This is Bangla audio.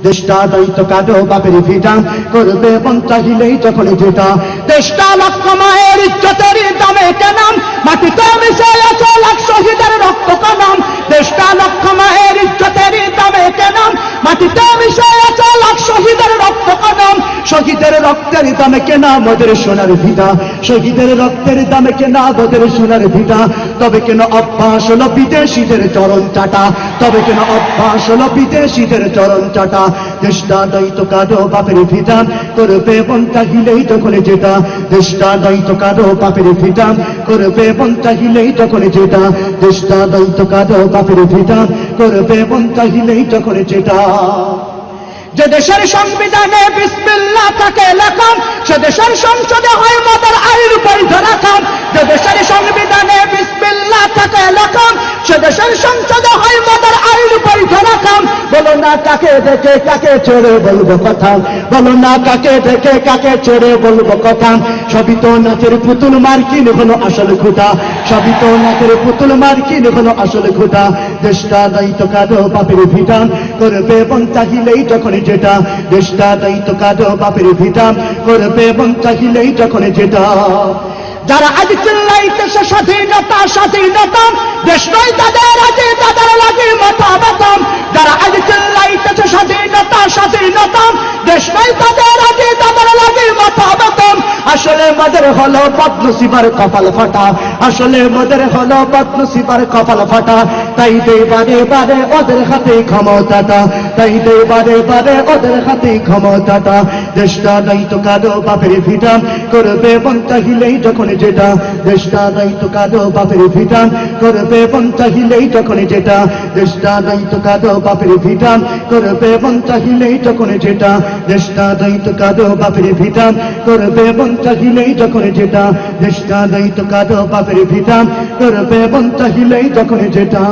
দেশটা দায়িত্ব কাঁদো বাপের ভিটা করবে মন চাহিলেই যখন যেটা দেশটা লক্ষ মায়ের ইজ্জতের দামে কেনাম মাটিতে মিশে আছে লাখ শহীদের রক্ত কানাম দেশটা লক্ষ মায়ের ইজ্জতের দামে কেনাম মাটিতে মিশে আছে লাখ শহীদের রক্ত কানাম শহীদের রক্তের দামে কেনা মোদের সোনার ভিটা শহীদের রক্তের দামে কেনা মোদের সোনার ভিটা তবে কেন অভ্যাস হলো বিদেশিদের চরণ চাটা তবে কেন অভ্যাস হলো বিদেশিদের চরণ চাটা দেশটা দায়িত্ব কাঁদো বাপের ভিটা করবে মন চাহিলেই যখন যেটা দেশটা দায়িত্ব কাঁদো বাপের ভিটা করবে মন চাহিলেই যখন যেটা দেশটা দায়িত্ব কাঁদো বাপের ভিটা করবে মন চাহিলেই যখন যেটা যে দেশের সংবিধানে বিসমিল্লাহ থাকে লেখা সে দেশের সংসদে হয় মদের আইন বৈধ রাখা যে দেশের সংবিধানে বিসমিল্লাহ থাকে লেখা সে দেশের সংসদে হয় মদের আইন বৈধ রাখা বলো না কাকে দেখে কাকে ছেড়ে বলবো কথা বলো না কাকে দেখে কাকে ছেড়ে বলবো কথা সবই তো নাচের পুতুল মার্কিন হলো আসল খুঁটা সবই তো নাচের পুতুল মার্কিন হলো আসল খুঁটা দেশটা দায়িত্ব কাঁদো বাপের ভিটা করবে মন চাহিলেই যখন যেটা দেশটা দায়িত্ব কাঁদো বাপের ভিটা করবে মন চাহিলেই যখন যেটা যারা আজ চিল্লাইতেছে স্বাধীনতা স্বাধীনতা দেশ নয় তাদের আজে তাদের লাগে মাথা ব্যথা যারা আজ চিল্লাইতেছে স্বাধীনতা স্বাধীনতা দেশ নয় তাদের আজে তাদের লাগে মাথা ব্যথা আসলে মদের হলো বদনসিবার কপাল ফাটা আসলে মদের হলো বদনসিবার কপাল ফাটা তাই দে বারে বারে ওদের হাতে ক্ষমতাটা তাই দে বারে বারে ওদের হাতে ক্ষমতাটা দেশটা দায়িত্ব কাঁদো বাপের ভিটা করবে মন চাহিলেই যখন যেটা দেশটা দায়িত্ব কাঁদো বাপের ভিটা করবে মন চাহিলেই যখন যেটা দেশটা দায়িত্ব কাঁদো বাপের ভিটা করবে মন চাহিলেই যখন যেটা দেশটা দায়িত্ব কাঁদো বাপের ভিটা করবে মন চাহিলেই যখন যেটা দেশটা দায়িত্ব কাঁদো বাপের ভিটা করবে মন চাহিলেই যখন যেটা